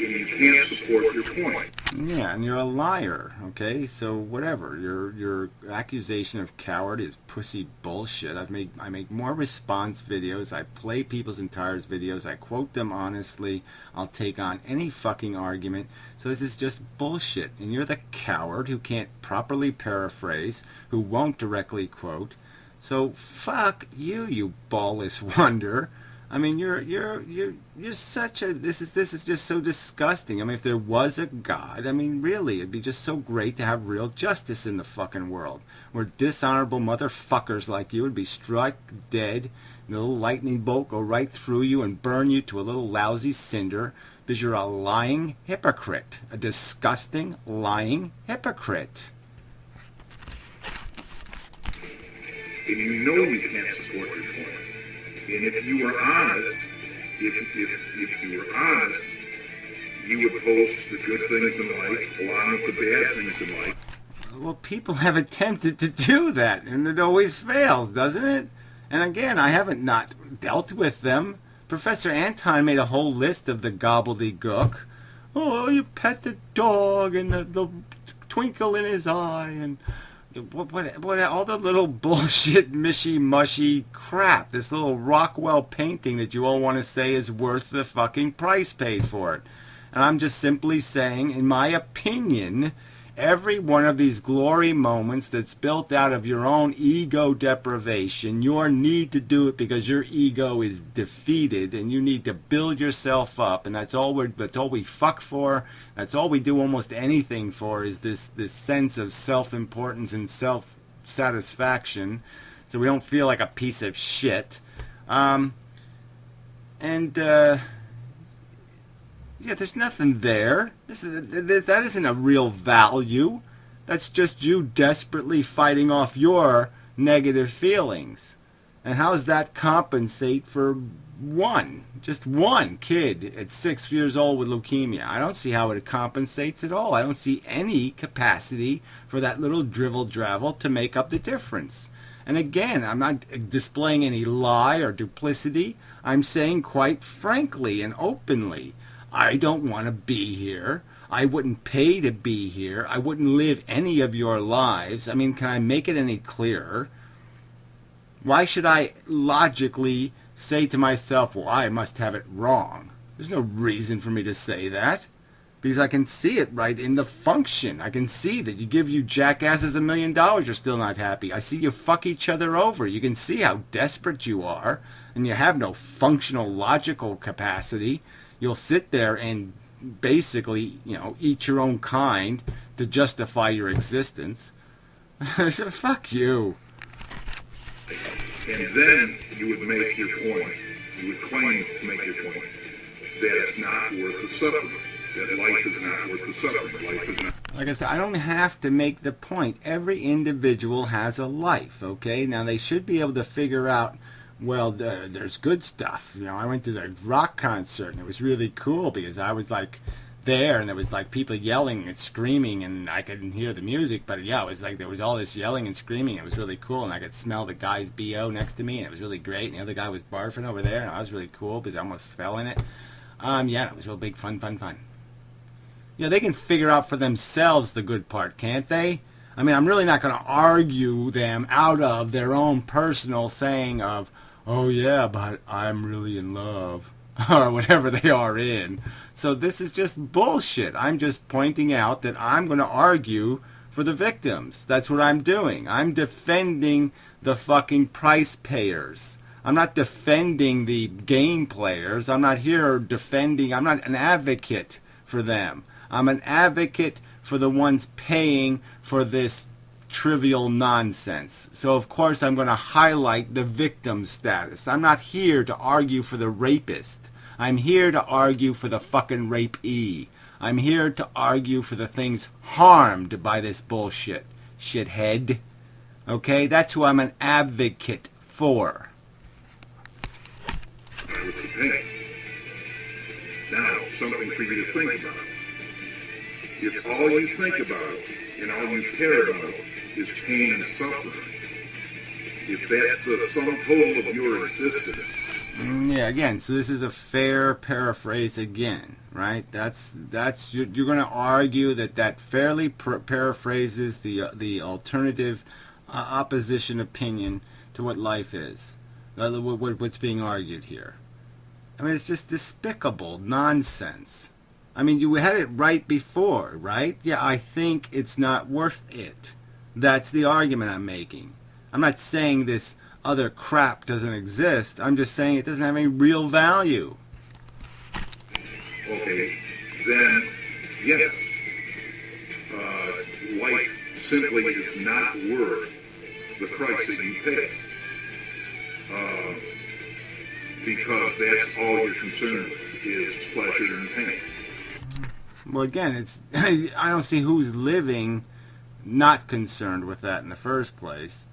and you can't support your point. Yeah, and you're a liar, okay? So whatever. Your accusation of coward is pussy bullshit. I make more response videos. I play people's entire videos. I quote them honestly. I'll take on any fucking argument. So this is just bullshit. And you're the coward who can't properly paraphrase, who won't directly quote. So fuck you, you ballless wonder. I mean, you're such a... This is just so disgusting. I mean, if there was a God, I mean, really, it'd be just so great to have real justice in the fucking world, where dishonorable motherfuckers like you would be struck dead, and a little lightning bolt go right through you and burn you to a little lousy cinder, because you're a lying hypocrite, a disgusting, lying hypocrite. And you know you can't support your point. And if you were honest, if you were honest, you would post the good things in life along with the bad things in life. Well, people have attempted to do that, and it always fails, doesn't it? And again, I haven't not dealt with them. Professor Anton made a whole list of the gobbledygook. Oh, you pet the dog, and the twinkle in his eye, and... What all the little bullshit mushy crap, this little Rockwell painting that you all want to say is worth the fucking price paid for it. And I'm just simply saying, in my opinion, every one of these glory moments that's built out of your own ego deprivation, your need to do it because your ego is defeated and you need to build yourself up, and that's all we fuck for. That's all we do almost anything for, is this sense of self-importance and self-satisfaction, so we don't feel like a piece of shit. Yeah, there's nothing there. That isn't a real value. That's just you desperately fighting off your negative feelings. And how does that compensate for just one kid at 6 years old with leukemia? I don't see how it compensates at all. I don't see any capacity for that little drivel-dravel to make up the difference. And again, I'm not displaying any lie or duplicity. I'm saying quite frankly and openly, I don't want to be here. I wouldn't pay to be here. I wouldn't live any of your lives. I mean, can I make it any clearer? Why should I logically say to myself, well, I must have it wrong? There's no reason for me to say that, because I can see it right in the function. I can see that you give you jackasses $1 million, you're still not happy. I see you fuck each other over. You can see how desperate you are, and you have no functional, logical capacity. You'll sit there and basically, eat your own kind to justify your existence. So fuck you. And then you would make your point. You would claim to make your point that it's not worth the suffering. That life is not worth the suffering. Life is not. Like I said, I don't have to make the point. Every individual has a life, okay? Now, they should be able to figure out, well, there's good stuff. You know, I went to the rock concert, and it was really cool because I was, like, there, and there was, like, people yelling and screaming, and I couldn't hear the music, but, yeah, it was like there was all this yelling and screaming. It was really cool, and I could smell the guy's BO next to me, and it was really great, and the other guy was barfing over there, and I was really cool because I almost fell in it. Yeah, it was real big fun. You know, they can figure out for themselves the good part, can't they? I mean, I'm really not going to argue them out of their own personal saying of, oh yeah, but I'm really in love, or whatever they are in. So this is just bullshit. I'm just pointing out that I'm going to argue for the victims. That's what I'm doing. I'm defending the fucking price payers. I'm not defending the game players. I'm not here defending, I'm not an advocate for them. I'm an advocate for the ones paying for this trivial nonsense. So of course I'm going to highlight the victim status. I'm not here to argue for the rapist. I'm here to argue for the fucking rapee. I'm here to argue for the things harmed by this bullshit, shithead. Okay, that's who I'm an advocate for. Now, something for you to think about. If all you think about and all you care about is pain and suffering, if that's the sum total of your existence. Yeah, again, so this is a fair paraphrase again, right? You're going to argue that fairly paraphrases the alternative opposition opinion to what life is. What's being argued here. I mean, it's just despicable nonsense. I mean, you had it right before, right? Yeah, I think it's not worth it. That's the argument I'm making. I'm not saying this other crap doesn't exist. I'm just saying it doesn't have any real value. Okay, then, yes. Life simply is not worth the price that you pay. Because that's all you're concerned with is pleasure and pain. Well, again, I don't see who's living not concerned with that in the first place.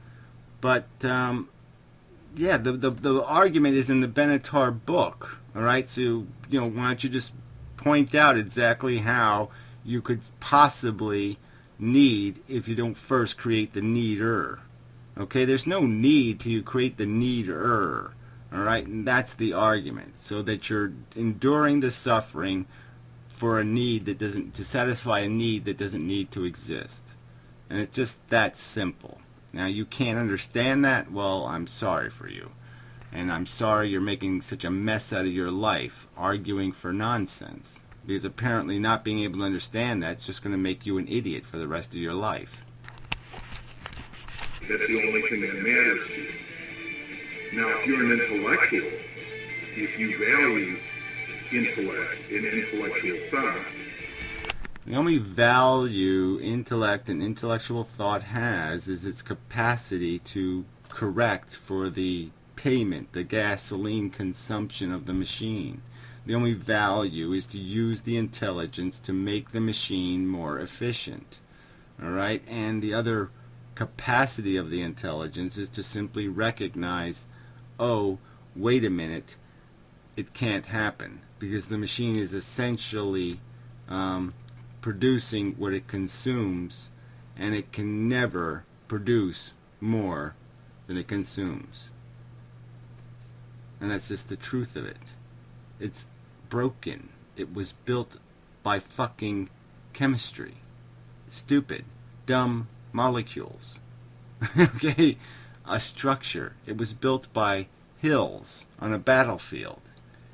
But, yeah, the argument is in the Benatar book, all right? So, why don't you just point out exactly how you could possibly need if you don't first create the needer. Okay, there's no need till you create the needer, all right? And that's the argument, so that you're enduring the suffering for a need that doesn't, to satisfy a need that doesn't need to exist. And it's just that simple. Now, you can't understand that? Well, I'm sorry for you. And I'm sorry you're making such a mess out of your life, arguing for nonsense. Because apparently not being able to understand that's just going to make you an idiot for the rest of your life. That's the only thing that matters to you. Now, if you're an intellectual, if you value intellect and intellectual thought, the only value intellect and intellectual thought has is its capacity to correct for the payment, the gasoline consumption of the machine. The only value is to use the intelligence to make the machine more efficient. All right? And the other capacity of the intelligence is to simply recognize, oh, wait a minute, it can't happen, because the machine is essentially producing what it consumes, and it can never produce more than it consumes. And that's just the truth of it. It's broken. It was built by fucking chemistry. Stupid, dumb molecules. Okay? A structure. It was built by hills on a battlefield.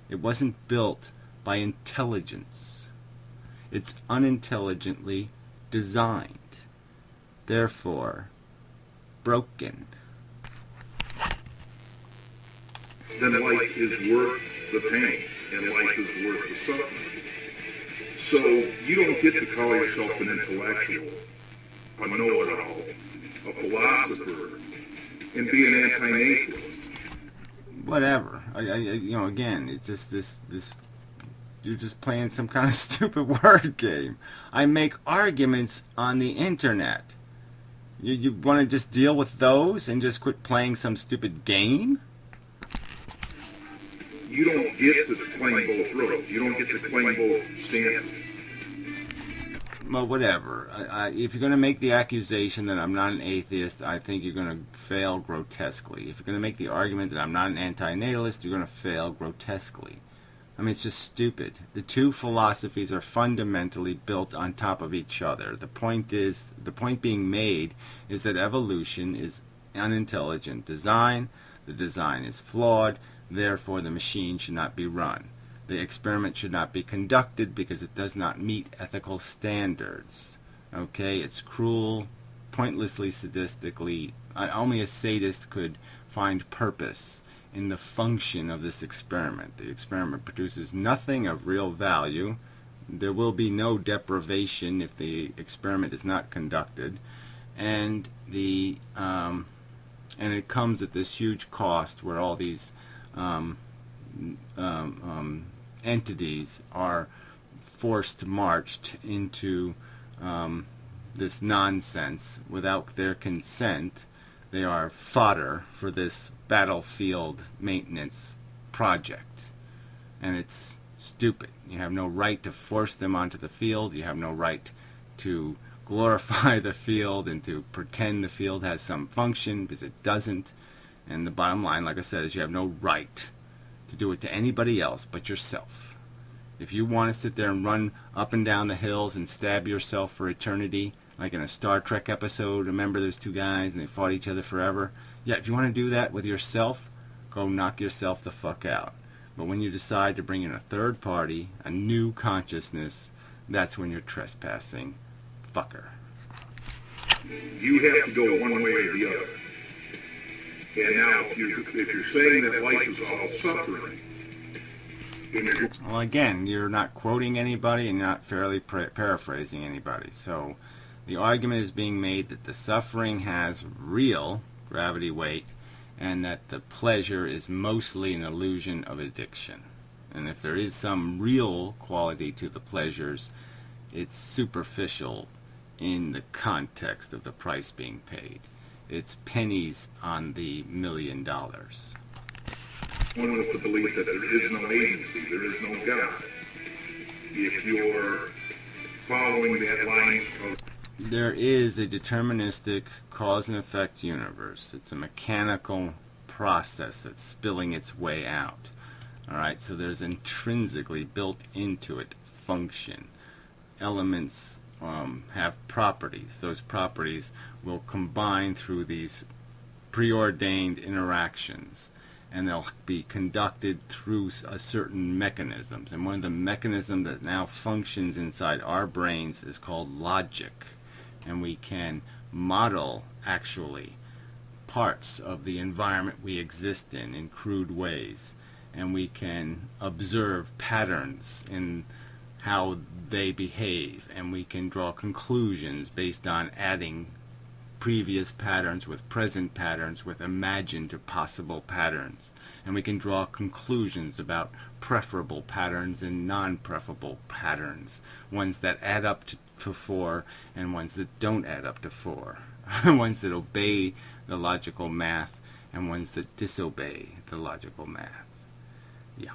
It wasn't built by intelligence. It's unintelligently designed. Therefore, broken. Then life is worth the pain, and life is worth the suffering. So you don't get to call yourself an intellectual, a know-it-all, a philosopher, and be an anti-natalist. whatever. Again, it's just this you're just playing some kind of stupid word game. I make arguments on the internet. You want to just deal with those and just quit playing some stupid game? You don't get to claim both roads. You don't get to claim both stances. Well, whatever. If you're going to make the accusation that I'm not an atheist, I think you're going to fail grotesquely. If you're going to make the argument that I'm not an anti-natalist, you're going to fail grotesquely. I mean, it's just stupid. The two philosophies are fundamentally built on top of each other. The point being made is that evolution is unintelligent design. The design is flawed. Therefore, the machine should not be run. The experiment should not be conducted because it does not meet ethical standards. Okay, it's cruel, pointlessly sadistically. Only a sadist could find purpose in the function of this experiment. The experiment produces nothing of real value. There will be no deprivation if the experiment is not conducted, and it comes at this huge cost where all these entities are forced marched into this nonsense without their consent. They are fodder for this battlefield maintenance project, and it's stupid. You have no right to force them onto the field. You have no right to glorify the field and to pretend the field has some function, because it doesn't. And the bottom line, like I said, is you have no right to do it to anybody else but yourself. If you want to sit there and run up and down the hills and stab yourself for eternity, like in a Star Trek episode, remember those two guys and they fought each other forever? Yeah, if you want to do that with yourself, go knock yourself the fuck out. But when you decide to bring in a third party, a new consciousness, that's when you're trespassing, fucker. You have to go one way or the other. And now, if you're saying that life is all suffering, well, again, you're not quoting anybody and you're not fairly paraphrasing anybody. So the argument is being made that the suffering has real gravity weight and that the pleasure is mostly an illusion of addiction. And if there is some real quality to the pleasures, it's superficial in the context of the price being paid. It's pennies on the $1 million. One with the belief that there is no agency, there is no God. If you're following that line of... There is a deterministic cause and effect universe. It's a mechanical process that's spilling its way out. Alright, so there's intrinsically built into it function. Elements have properties. Those properties will combine through these preordained interactions, and they'll be conducted through a certain mechanisms. And one of the mechanisms that now functions inside our brains is called logic. And we can model, actually, parts of the environment we exist in crude ways. And we can observe patterns in how they behave. And we can draw conclusions based on adding previous patterns with present patterns with imagined possible patterns. And we can draw conclusions about preferable patterns and non-preferable patterns, ones that add up to 4 and ones that don't add up to 4, ones that obey the logical math and ones that disobey the logical math. Yeah.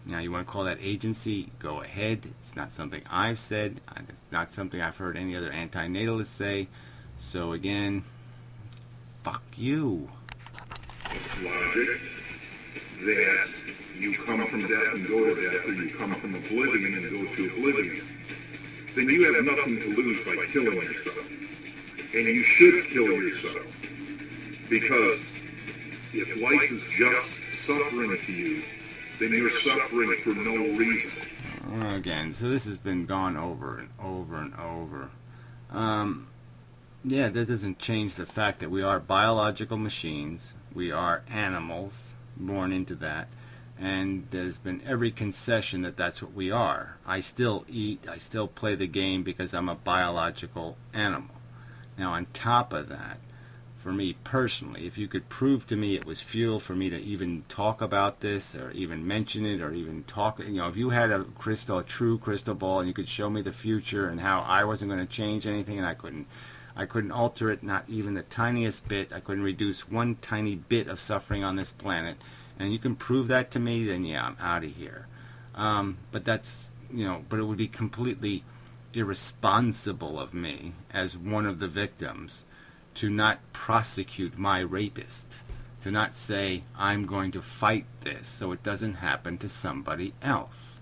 Now, you want to call that agency? Go ahead. It's not something I've said. It's not something I've heard any other anti-natalist say. So again, fuck you. Logic that you come from death and go to death, or you come from oblivion and go to oblivion. Then you have nothing to lose by killing yourself. And you should kill yourself. Because if life is just suffering to you, then you're suffering for no reason. Again, so this has been gone over and over and over. Yeah, that doesn't change the fact that we are biological machines. We are animals, born into that. And there's been every concession that that's what we are. I still eat, I still play the game because I'm a biological animal. Now, on top of that, for me personally. If you could prove to me it was fuel for me to even talk about this or even mention it or even talk, if you had a true crystal ball and you could show me the future and how I wasn't going to change anything and I couldn't alter it, not even the tiniest bit. I couldn't reduce one tiny bit of suffering on this planet. And you can prove that to me, then yeah, I'm out of here. But that's, but it would be completely irresponsible of me as one of the victims to not prosecute my rapist, to not say, I'm going to fight this so it doesn't happen to somebody else.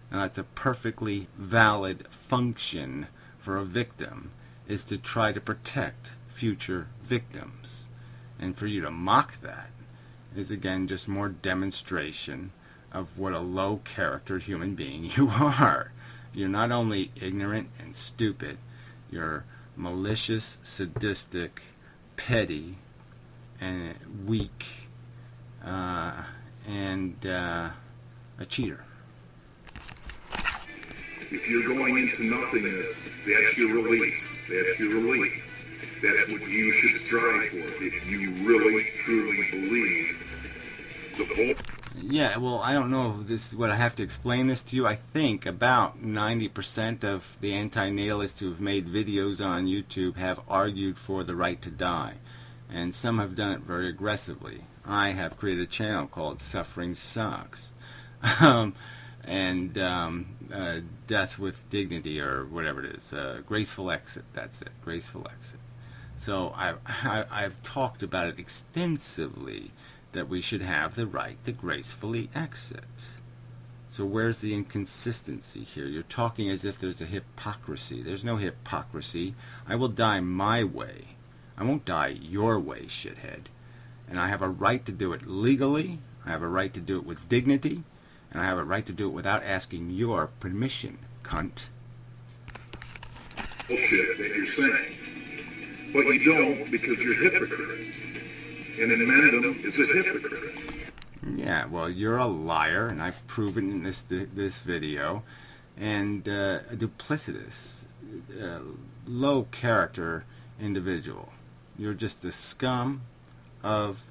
Now that's a perfectly valid function for a victim, is to try to protect future victims. And for you to mock that is again just more demonstration of what a low character human being you are. You're not only ignorant and stupid, you're malicious, sadistic, petty, and weak, and a cheater. If you're going into nothingness, that's your release. That's your relief. That's what you should strive for. If you really, truly believe the whole... Yeah, well, I don't know if this would I have to explain this to you. I think about 90% of the anti-natalists who have made videos on YouTube have argued for the right to die, and some have done it very aggressively. I have created a channel called Suffering Sucks, and Death with Dignity, or whatever it is, Graceful Exit. That's it, Graceful Exit. So I've talked about it extensively, that we should have the right to gracefully exit. So where's the inconsistency here? You're talking as if there's a hypocrisy. There's no hypocrisy. I will die my way. I won't die your way, shithead. And I have a right to do it legally. I have a right to do it with dignity. And I have a right to do it without asking your permission, cunt. Bullshit that you're saying. But you don't, because you're hypocrites. And an amendum is a hypocrite. Yeah, well, you're a liar, and I've proven in this video, and a duplicitous, low-character individual. You're just the scum of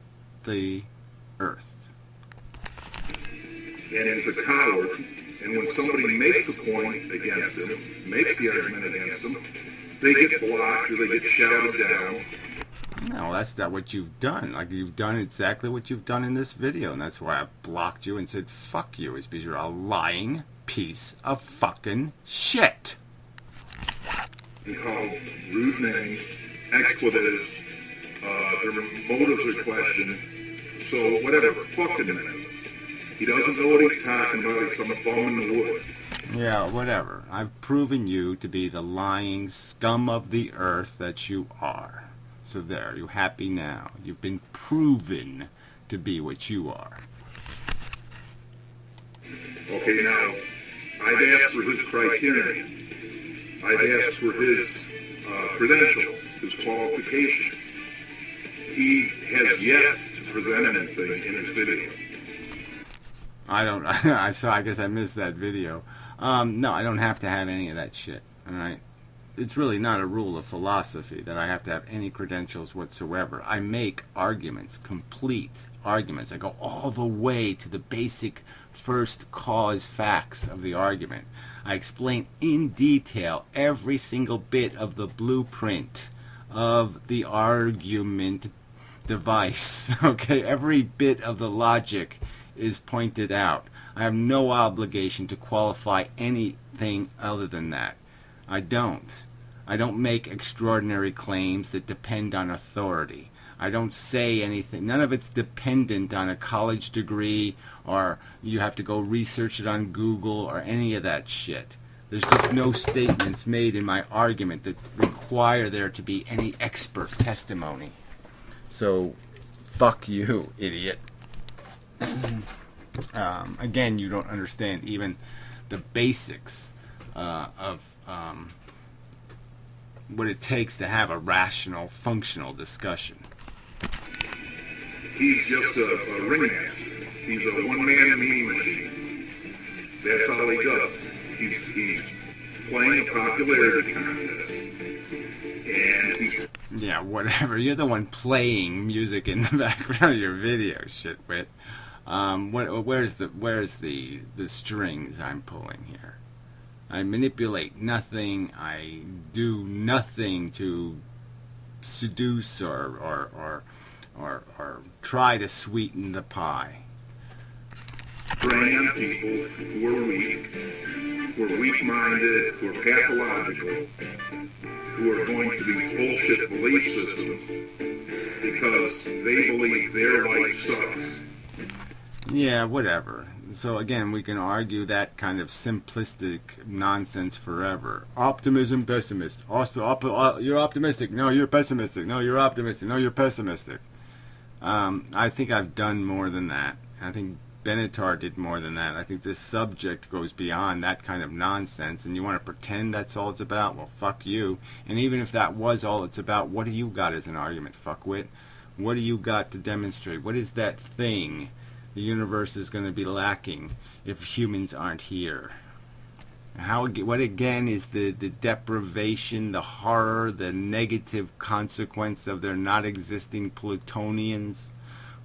the earth. And he's a coward, and when somebody makes a point against him, makes the argument against him, they get blocked or they get shouted down. No, that's not what you've done. Like, you've done exactly what you've done in this video, and that's why I've blocked you and said fuck you, is because you're a lying piece of fucking shit. And called rude names, expletives, their motives are questioned, so whatever, fuck him. He doesn't know what he's talking about, he's some bum in the woods. Yeah, whatever. I've proven you to be the lying scum of the earth that you are. So there, you happy now? You've been proven to be what you are. Okay, now, I've asked for his criterion. I've asked for his credentials, his qualifications. He has yet to present anything in his video. I guess I missed that video. No, I don't have to have any of that shit, alright? It's really not a rule of philosophy that I have to have any credentials whatsoever. I make arguments, complete arguments. I go all the way to the basic first cause facts of the argument. I explain in detail every single bit of the blueprint of the argument device. Okay, every bit of the logic is pointed out. I have no obligation to qualify anything other than that. I don't make extraordinary claims that depend on authority. I don't say anything. None of it's dependent on a college degree, or you have to go research it on Google, or any of that shit. There's just no statements made in my argument that require there to be any expert testimony. So, fuck you, idiot. Again, you don't understand even the basics of what it takes to have a rational, functional discussion. He's just a ringmaster. He's a one-man mean machine. That's all he does. He's playing a popularity contest. And he's... Yeah, whatever. You're the one playing music in the background of your video, shitwit. Where's the strings I'm pulling here? I manipulate nothing. I do nothing to seduce or try to sweeten the pie. Preying on people who are weak, who are weak-minded, who are pathological, who are going to these bullshit belief systems because they believe their life sucks. Yeah, whatever. So again, we can argue that kind of simplistic nonsense forever. Optimism, pessimist. You're optimistic. No, you're pessimistic. No, you're optimistic. No, you're pessimistic. I think I've done more than that. I think Benatar did more than that. I think this subject goes beyond that kind of nonsense, and you want to pretend that's all it's about? Well, fuck you. And even if that was all it's about, what do you got as an argument, fuckwit? What do you got to demonstrate? What is that thing the universe is going to be lacking if humans aren't here? What again is the deprivation, the horror, the negative consequence of there not existing Plutonians?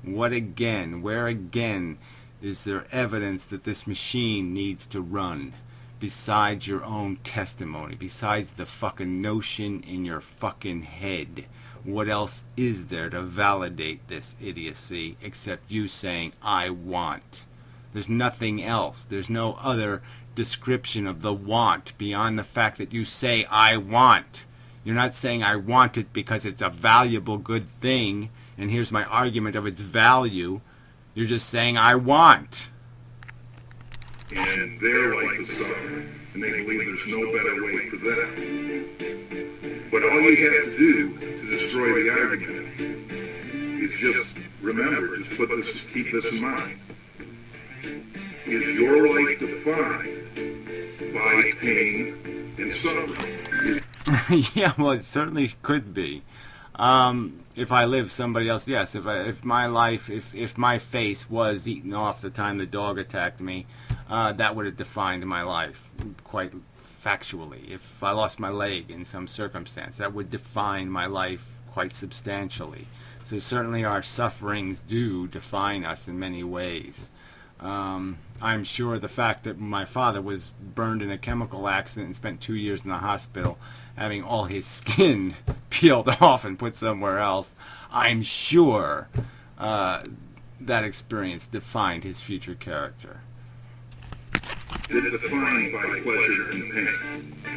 What again? Where again is there evidence that this machine needs to run besides your own testimony, besides the fucking notion in your fucking head? What else is there to validate this idiocy except you saying, I want? There's nothing else. There's no other description of the want beyond the fact that you say, I want. You're not saying I want it because it's a valuable good thing, and here's my argument of its value. You're just saying, I want. And their life is suffering, and they believe there's no better way for them. But all you have to do to destroy the argument is just remember, keep this in mind. Is your life defined by pain and suffering? Yeah, well, it certainly could be. If I live somebody else, yes. If my face was eaten off the time the dog attacked me, that would have defined my life quite factually. If I lost my leg in some circumstance, that would define my life quite substantially. So certainly our sufferings do define us in many ways. I'm sure the fact that my father was burned in a chemical accident and spent 2 years in the hospital having all his skin peeled off and put somewhere else, I'm sure that experience defined his future character. Is it defined by pleasure and pain?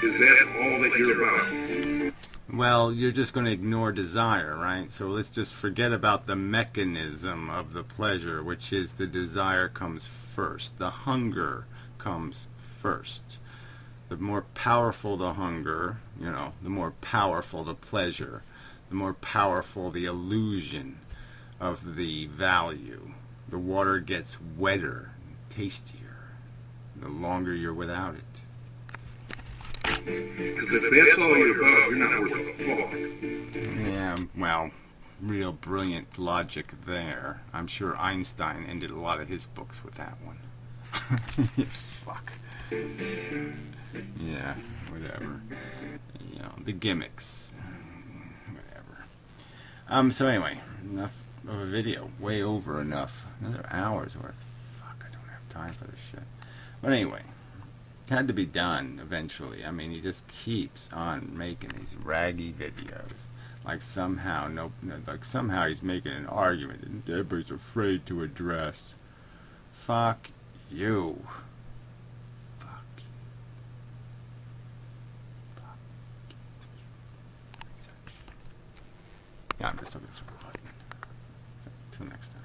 Is that all that you're about? Well, you're just going to ignore desire, right? So let's just forget about the mechanism of the pleasure, which is the desire comes first. The hunger comes first. The more powerful the hunger, the more powerful the pleasure, the more powerful the illusion of the value. The water gets wetter, tastier, the longer you're without it. Because if that's all you're about, you're not worth a fuck. Yeah, well, real brilliant logic there. I'm sure Einstein ended a lot of his books with that one. Fuck. Yeah, whatever. The gimmicks. Whatever. So anyway, enough of a video. Way over enough. Another hour's worth. Fuck, I don't have time for this shit. But anyway, it had to be done eventually. I mean, he just keeps on making these raggy videos. Like somehow, somehow he's making an argument that everybody's afraid to address. Fuck you. Yeah, I'm just looking for a button. Till next time.